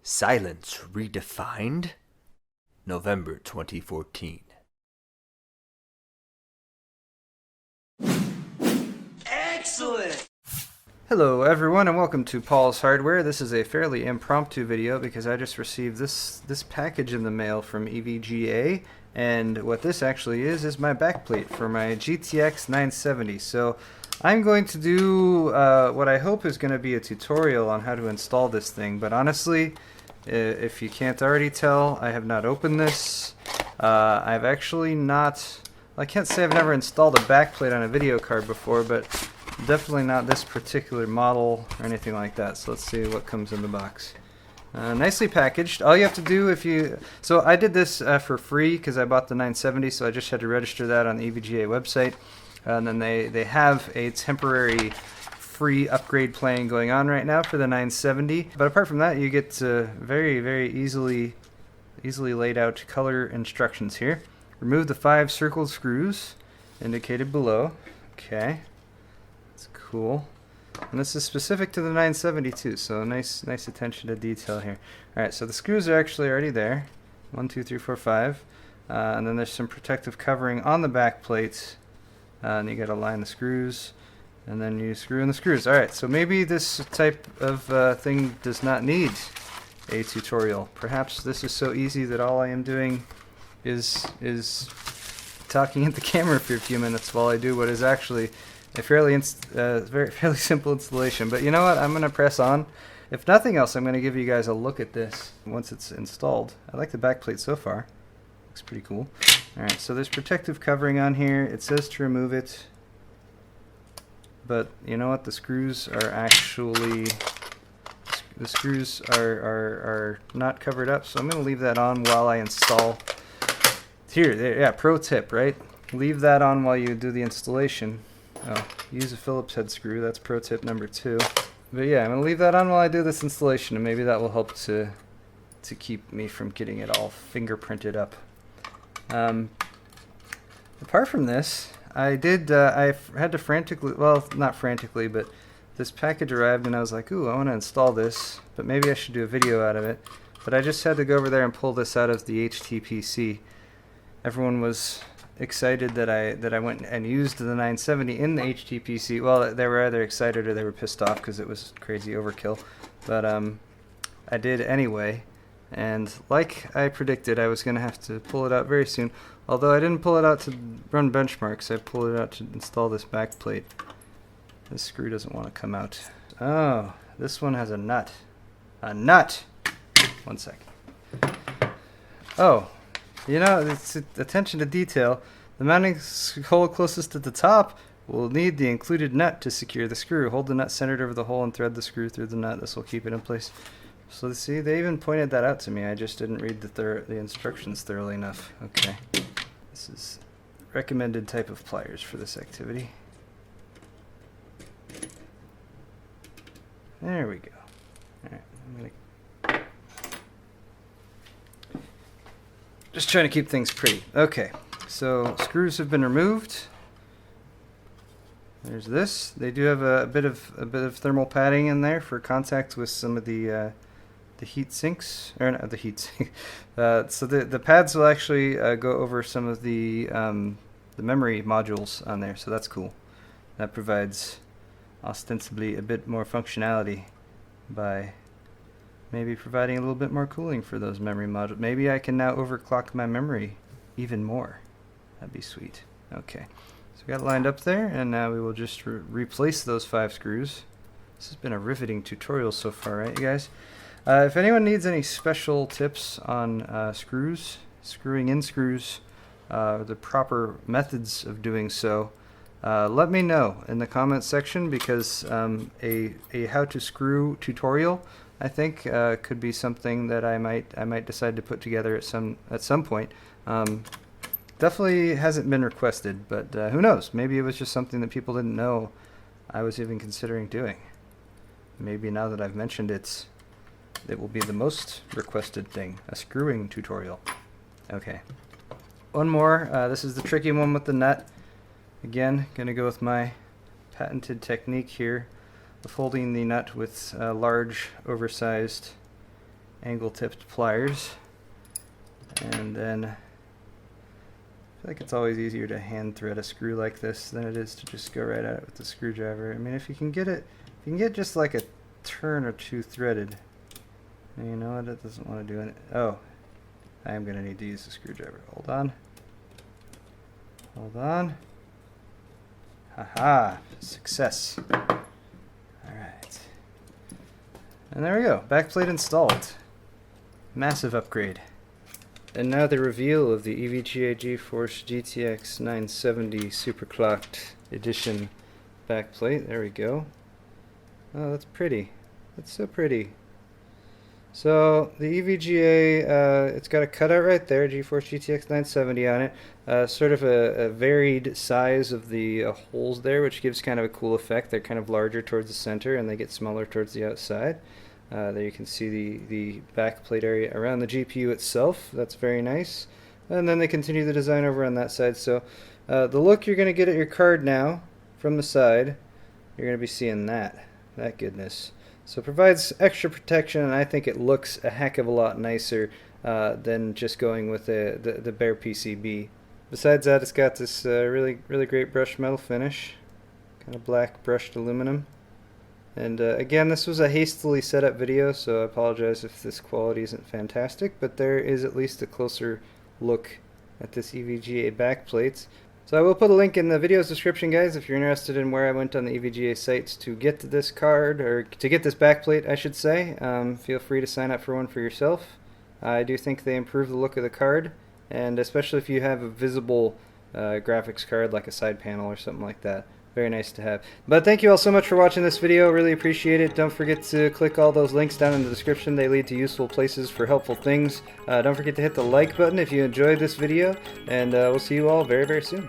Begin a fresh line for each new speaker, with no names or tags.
Silence Redefined, November 2014.
Excellent!
Hello everyone and welcome to Paul's Hardware. This is a fairly impromptu video because I just received this package in the mail from EVGA, and what this actually is my backplate for my GTX 970. So I'm going to do what I hope is going to be a tutorial on how to install this thing, but honestly, if you can't already tell, I have not opened this. I've actually not, I can't say I've never installed a backplate on a video card before, but definitely not this particular model or anything like that. So let's see what comes in the box. Nicely packaged. All you have to do so I did this for free because I bought the 970, so I just had to register that on the EVGA website. And then they have a temporary free upgrade plan going on right now for the 970. But apart from that, you get very easily laid out color instructions here. Remove the 5 circled screws indicated below. Okay. Cool. And this is specific to the 970 too, so nice attention to detail here. Alright, so the screws are actually already there. 1, 2, 3, 4, 5. And then there's some protective covering on the back plates. And you gotta line the screws, and then you screw in the screws. Alright, so maybe this type of thing does not need a tutorial. Perhaps this is so easy that all I am doing is talking at the camera for a few minutes while I do what is actually a fairly simple installation. But you know what? I'm going to press on. If nothing else, I'm going to give you guys a look at this once it's installed. I like the backplate so far. Looks pretty cool. Alright, so there's protective covering on here. It says to remove it. But you know what? The screws are actually... The screws are not covered up, so I'm going to leave that on while I install. Yeah, pro tip, right? Leave that on while you do the installation. Oh, use a Phillips head screw. That's pro tip number 2. But yeah, I'm going to leave that on while I do this installation, and maybe that will help to keep me from getting it all fingerprinted up. Apart from this, I had to frantically, well, not frantically, but this package arrived and I was like, ooh, I want to install this, but maybe I should do a video out of it. But I just had to go over there and pull this out of the HTPC. Everyone was excited that I went and used the 970 in the HTPC. Well, they were either excited or they were pissed off because it was crazy overkill. But I did anyway, and like I predicted, I was going to have to pull it out very soon. Although I didn't pull it out to run benchmarks, I pulled it out to install this backplate. This screw doesn't want to come out. Oh, this one has a nut. A nut! 1 second. Oh. You know, it's attention to detail. The mounting hole closest to the top will need the included nut to secure the screw. Hold the nut centered over the hole and thread the screw through the nut. This will keep it in place. So see, they even pointed that out to me. I just didn't read the instructions thoroughly enough. Okay. This is recommended type of pliers for this activity. There we go. Alright, I'm gonna just trying to keep things pretty. Okay, so screws have been removed. There's this. They do have a bit of thermal padding in there for contact with some of the heat sinks, or not the heat sink. So the pads will actually go over some of the memory modules on there. So that's cool. That provides ostensibly a bit more functionality by maybe providing a little bit more cooling for those memory modules. Maybe I can now overclock my memory even more. That'd be sweet. Okay, so we got it lined up there, and now we will just replace those 5 screws. This has been a riveting tutorial so far, right, you guys? If anyone needs any special tips on screwing in screws, the proper methods of doing so, let me know in the comments section, because a how to screw tutorial, I think, could be something that I might decide to put together at some point. Definitely hasn't been requested, but who knows? Maybe it was just something that people didn't know I was even considering doing. Maybe now that I've mentioned it will be the most requested thing, a screwing tutorial. Okay. One more. This is the tricky one with the nut. Again, gonna go with my patented technique here of holding the nut with large, oversized angle-tipped pliers. And then I feel like it's always easier to hand thread a screw like this than it is to just go right at it with the screwdriver. I mean, if you can get just like a turn or two threaded. You know what? It doesn't want to do it. Oh, I am going to need to use the screwdriver. Hold on. Hold on. Haha! Success. Alright. And there we go. Backplate installed. Massive upgrade. And now the reveal of the EVGA GeForce GTX 970 Superclocked Edition backplate. There we go. Oh, that's pretty. That's so pretty. So the EVGA, it's got a cutout right there, GeForce GTX 970 on it. Sort of a varied size of the holes there, which gives kind of a cool effect. They're kind of larger towards the center and they get smaller towards the outside. There you can see the backplate area around the GPU itself. That's very nice. And then they continue the design over on that side. So the look you're going to get at your card now from the side, you're going to be seeing that goodness. So it provides extra protection, and I think it looks a heck of a lot nicer than just going with the bare PCB. Besides that, it's got this really great brushed metal finish, kind of black brushed aluminum. And again, this was a hastily set up video, so I apologize if this quality isn't fantastic, but there is at least a closer look at this EVGA backplate. So I will put a link in the video's description, guys, if you're interested in where I went on the EVGA sites to get this card, or to get this backplate, I should say. Feel free to sign up for one for yourself. I do think they improve the look of the card, and especially if you have a visible graphics card like a side panel or something like that. Very nice to have. But thank you all so much for watching this video. Really appreciate it. Don't forget to click all those links down in the description. They lead to useful places for helpful things. Don't forget to hit the like button if you enjoyed this video. And we'll see you all very soon.